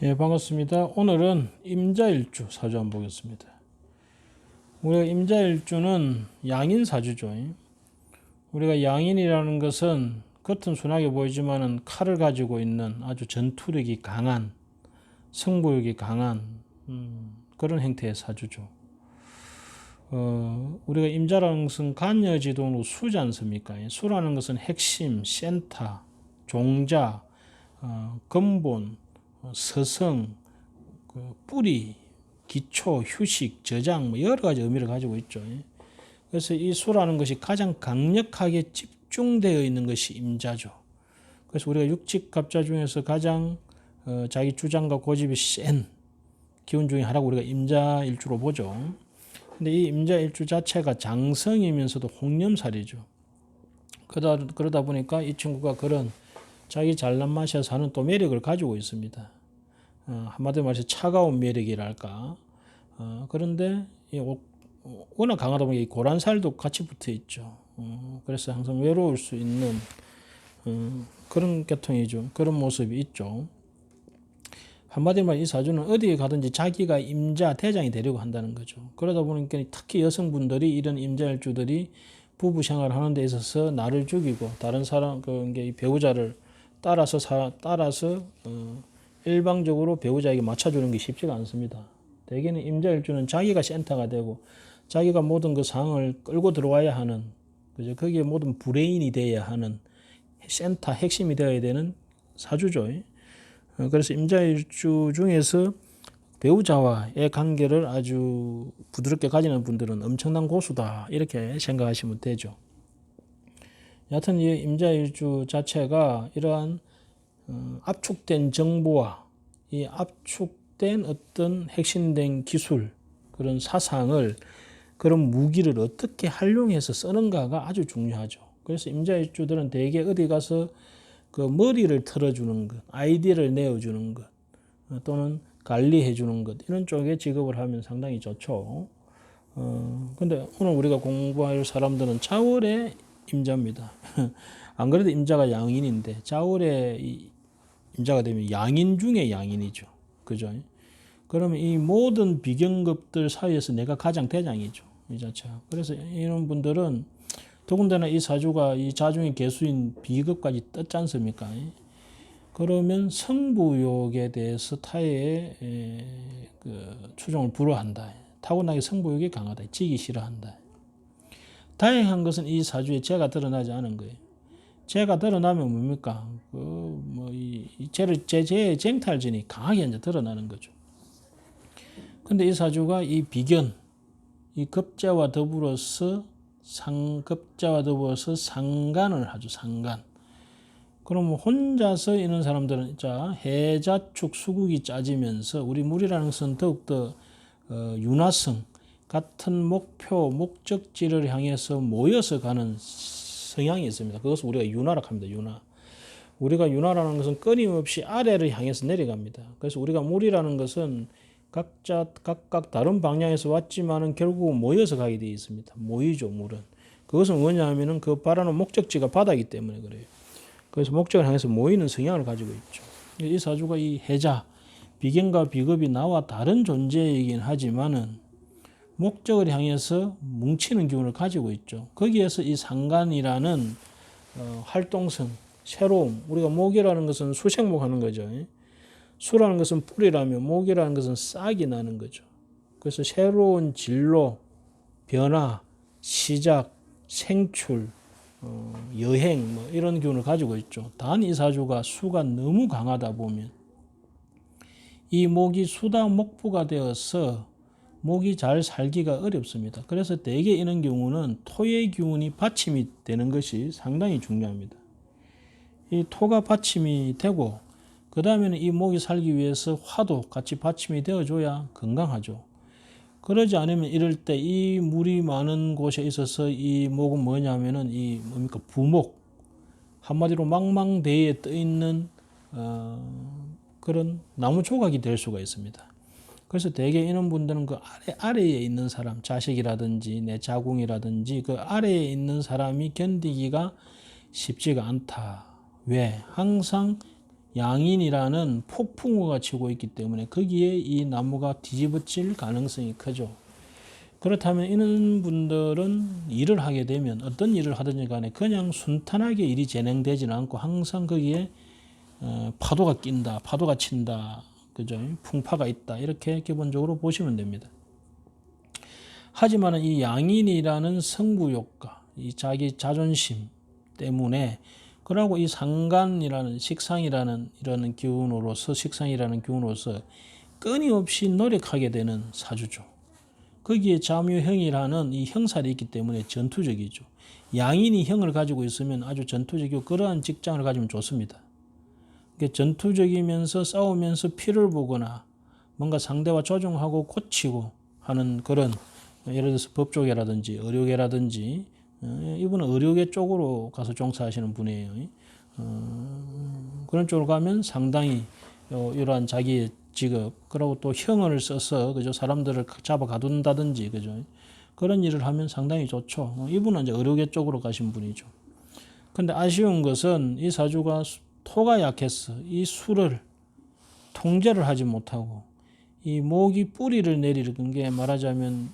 예, 반갑습니다. 오늘은 임자일주 사주 한번 보겠습니다. 우리가 임자일주는 양인 사주죠. 우리가 양인이라는 것은 겉은 순하게 보이지만은 칼을 가지고 있는 아주 전투력이 강한, 승부욕이 강한 그런 형태의 사주죠. 우리가 임자라는 것은 간여지동으로 수지 않습니까? 수라는 것은 핵심, 센터, 종자, 근본, 서성, 뿌리, 기초, 휴식, 저장 여러 가지 의미를 가지고 있죠. 그래서 이 수라는 것이 가장 강력하게 집중되어 있는 것이 임자죠. 그래서 우리가 육직갑자 중에서 가장 자기 주장과 고집이 센 기운 중에 하나고 우리가 임자일주로 보죠. 근데 이 임자일주 자체가 장성이면서도 홍념살이죠. 그러다 보니까 이 친구가 그런 자기 잘난 맛에서 하는 또 매력을 가지고 있습니다. 한마디로 말해서 차가운 매력이랄까. 그런데 워낙 강하다 보니 고란살도 같이 붙어 있죠. 그래서 항상 외로울 수 있는 그런 계통이죠. 그런 모습이 있죠. 한마디로 말해 이 사주는 어디에 가든지 자기가 임자 대장이 되려고 한다는 거죠. 그러다 보니까 특히 여성분들이 이런 임자일주들이 부부 생활을 하는 데 있어서 나를 죽이고 다른 사람 배우자를 따라서 일방적으로 배우자에게 맞춰주는 게 쉽지가 않습니다. 대개는 임자일주는 자기가 센터가 되고 자기가 모든 그 상을 끌고 들어와야 하는, 그죠? 거기에 모든 브레인이 되어야 하는 센터, 핵심이 되어야 되는 사주죠. 그래서 임자일주 중에서 배우자와의 관계를 아주 부드럽게 가지는 분들은 엄청난 고수다 이렇게 생각하시면 되죠. 여하튼 이 임자일주 자체가 이러한 압축된 정보와 이 압축된 어떤 핵심된 기술, 그런 사상을, 그런 무기를 어떻게 활용해서 쓰는가가 아주 중요하죠. 그래서 임자일주들은 대개 어디 가서 그 머리를 털어주는 것, 아이디어를 내어주는 것, 또는 관리해주는 것, 이런 쪽에 직업을 하면 상당히 좋죠. 근데 오늘 우리가 공부할 사람들은 자월의 임자입니다. 안 그래도 임자가 양인인데 자월의 임자가 되면 양인 중에 양인이죠. 그죠? 그러면 이 모든 비경급들 사이에서 내가 가장 대장이죠. 이 자체가. 그래서 이런 분들은 더군다나 이 사주가 이 자중의 개수인 비급까지 떴지 않습니까? 그러면 성부욕에 대해서 타의 추종을 불허한다. 타고나게 성부욕이 강하다. 지기 싫어한다. 다행한 것은 이 사주에 죄가 드러나지 않은 거예요. 죄가 드러나면 뭡니까? 죄의 쟁탈진이 강하게 이제 드러나는 거죠. 근데 이 사주가 이 비견, 이 급자와 더불어서 상간을 하죠. 상간. 그러면 혼자서 있는 사람들은 해자축 수국이 짜지면서 우리 물이라는 것은 더욱더 윤화성, 같은 목표, 목적지를 향해서 모여서 가는 성향이 있습니다. 그것을 우리가 윤화라고 합니다. 윤화. 우리가 윤화라는 것은 끊임없이 아래를 향해서 내려갑니다. 그래서 우리가 물이라는 것은 각각 다른 방향에서 왔지만은 결국은 모여서 가게 되어 있습니다. 모이죠, 물은. 그것은 뭐냐면은 그 바라는 목적지가 바다이기 때문에 그래요. 그래서 목적을 향해서 모이는 성향을 가지고 있죠. 이 사주가 이 해자, 비견과 비급이 나와 다른 존재이긴 하지만은 목적을 향해서 뭉치는 기운을 가지고 있죠. 거기에서 이 상간이라는 활동성, 새로움, 우리가 목이라는 것은 수생목 하는 거죠. 수라는 것은 뿌리라면 목이라는 것은 싹이 나는 거죠. 그래서 새로운 진로, 변화, 시작, 생출, 여행 이런 기운을 가지고 있죠. 단 이 사주가 수가 너무 강하다 보면 이 목이 수다 목부가 되어서 목이 잘 살기가 어렵습니다. 그래서 대개 이런 경우는 토의 기운이 받침이 되는 것이 상당히 중요합니다. 이 토가 받침이 되고 그 다음에는 이 목이 살기 위해서 화도 같이 받침이 되어줘야 건강하죠. 그러지 않으면 이럴 때 이 물이 많은 곳에 있어서 이 목은 뭐냐면은 부목, 한마디로 망망대해에 떠 있는 그런 나무 조각이 될 수가 있습니다. 그래서 대개 이런 분들은 그 아래에 있는 사람, 자식이라든지 내 자궁이라든지 그 아래에 있는 사람이 견디기가 쉽지가 않다. 왜? 항상 양인이라는 폭풍우가 치고 있기 때문에 거기에 이 나무가 뒤집어질 가능성이 크죠. 그렇다면 이런 분들은 일을 하게 되면 어떤 일을 하든지 간에 그냥 순탄하게 일이 진행되지는 않고 항상 거기에 파도가 낀다, 파도가 친다, 그죠? 풍파가 있다, 이렇게 기본적으로 보시면 됩니다. 하지만 이 양인이라는 성부욕과 이 자기 자존심 때문에 그러고 이 상간이라는 식상이라는 이런 기운으로서 끊임없이 노력하게 되는 사주죠. 거기에 자묘형이라는 이 형살이 있기 때문에 전투적이죠. 양인이 형을 가지고 있으면 아주 전투적이고 그러한 직장을 가지면 좋습니다. 전투적이면서 싸우면서 피를 보거나 뭔가 상대와 조정하고 고치고 하는 그런, 예를 들어서 법조계라든지 의료계라든지, 이분은 의료계 쪽으로 가서 종사하시는 분이에요. 그런 쪽으로 가면 상당히 이러한 자기의 직업, 그리고 또 형을 써서 그죠, 사람들을 잡아 가둔다든지, 그죠, 그런 일을 하면 상당히 좋죠. 이분은 이제 의료계 쪽으로 가신 분이죠. 근데 아쉬운 것은 이 사주가 토가 약해서 이 수를 통제를 하지 못하고 이 목이 뿌리를 내리는 게, 말하자면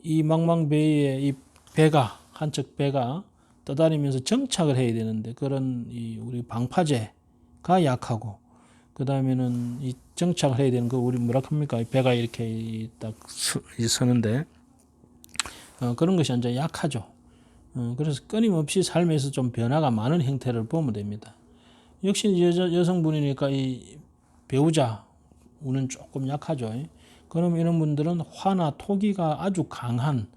이 망망배의 이 배가, 한쪽 배가 떠다니면서 정착을 해야 되는데 그런 이 우리 방파제가 약하고, 그 다음에는 이 정착을 해야 되는 거 우리 뭐라 합니까? 배가 이렇게 딱 서는데 그런 것이 이제 약하죠. 그래서 끊임없이 삶에서 좀 변화가 많은 형태를 보면 됩니다. 역시 여성분이니까 이 배우자 운은 조금 약하죠. 그럼 이런 분들은 화나 토기가 아주 강한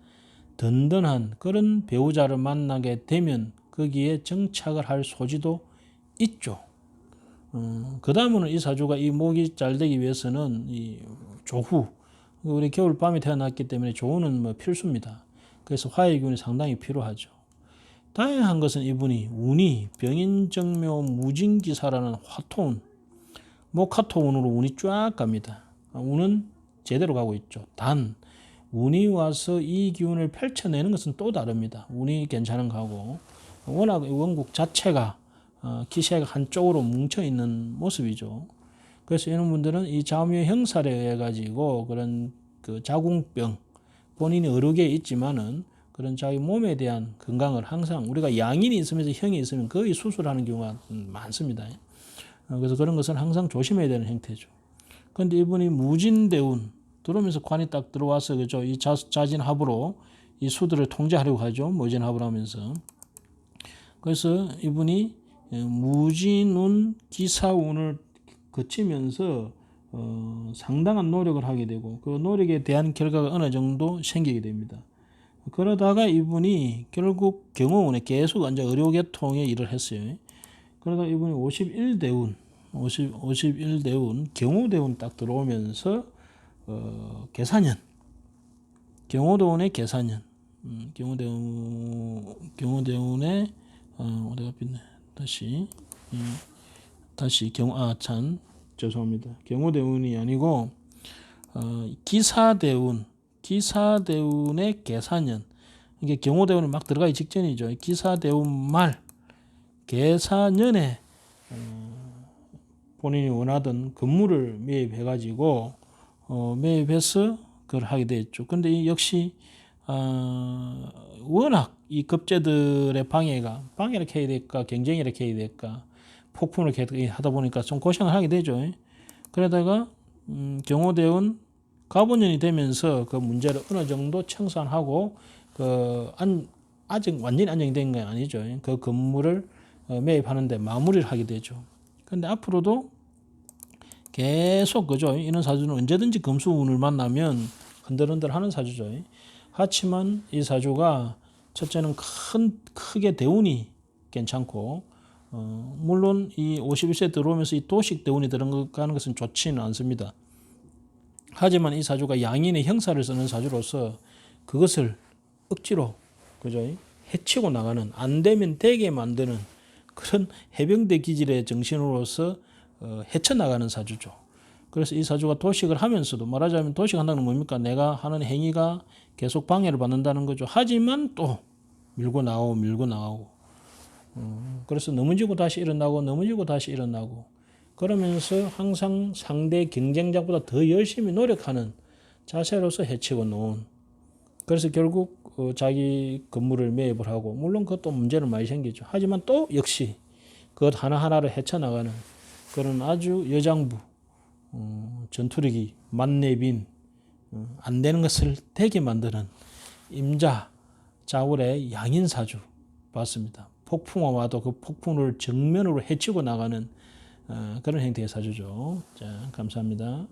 든든한 그런 배우자를 만나게 되면 거기에 정착을 할 소지도 있죠. 그 다음은 이 사주가 이 목이 잘 되기 위해서는 이 조후, 우리 겨울밤에 태어났기 때문에 조후는 뭐 필수입니다. 그래서 화의 기운이 상당히 필요하죠. 다양한 것은 이분이 운이 병인정묘 무진기사라는 화토운, 목화토운으로 운이 쫙 갑니다. 운은 제대로 가고 있죠. 단 운이 와서 이 기운을 펼쳐내는 것은 또 다릅니다. 운이 괜찮은 거하고, 워낙 원국 자체가 기세가 한쪽으로 뭉쳐있는 모습이죠. 그래서 이런 분들은 이 자묘 형살에 의해 가지고 그런 그 자궁병, 본인이 의료계에 있지만은 그런 자기 몸에 대한 건강을 항상, 우리가 양인이 있으면서 형이 있으면 거의 수술하는 경우가 많습니다. 그래서 그런 것은 항상 조심해야 되는 형태죠. 그런데 이분이 무진대운 들어오면서 관이 딱 들어와서, 그죠, 이 자진합으로 이 수들을 통제하려고 하죠. 무진합을 하면서. 그래서 이분이 무진운 기사운을 거치면서 상당한 노력을 하게 되고 그 노력에 대한 결과가 어느 정도 생기게 됩니다. 그러다가 이분이 결국 경호운에 계속 이제 의료계통의 일을 했어요. 그러다 이분이 51대운, 51대운, 경호대운 딱 들어오면서 계사년, 경호대운의 계사년, 경호대운의 어디가 빛네. 다시 죄송합니다. 경호대운이 아니고 기사대운의 계사년. 이게 경호대운이 막 들어가기 직전이죠. 기사대운 말 계사년에 본인이 원하던 건물을 매입해가지고 매입해서 그걸 하게 됐죠. 근데 역시 워낙 이 급제들의 방해를 이렇게 해야 될까, 경쟁을 이렇게 해야 될까, 폭풍을 이렇게 하다 보니까 좀 고생을 하게 되죠. 그러다가 경호대운 가보년이 되면서 그 문제를 어느 정도 청산하고 아직 완전히 안정된 건 아니죠. 그 건물을 매입하는데 마무리를 하게 되죠. 근데 앞으로도 계속, 그죠, 이런 사주는 언제든지 금수운을 만나면 흔들흔들하는 사주죠. 하지만 이 사주가 첫째는 크게 대운이 괜찮고, 물론 이 51세 들어오면서 이 도식 대운이 들어가는 것은 좋지는 않습니다. 하지만 이 사주가 양인의 형사를 쓰는 사주로서 그것을 억지로, 그죠, 해치고 나가는, 안 되면 되게 만드는 그런 해병대 기질의 정신으로서 헤쳐나가는 사주죠. 그래서 이 사주가 도식을 하면서도, 말하자면 도식한다는 건 뭡니까? 내가 하는 행위가 계속 방해를 받는다는 거죠. 하지만 또 밀고 나오고 그래서 넘어지고 다시 일어나고 그러면서 항상 상대 경쟁자보다 더 열심히 노력하는 자세로서 해치고 놓은. 그래서 결국 자기 건물을 매입을 하고, 물론 그것도 문제는 많이 생기죠. 하지만 또 역시 그것 하나하나를 헤쳐나가는 그런 아주 여장부, 전투력이 만렙인, 안 되는 것을 되게 만드는 임자 자울의 양인사주 봤습니다. 폭풍과 와도 그 폭풍을 정면으로 헤치고 나가는 그런 형태의 사주죠. 자, 감사합니다.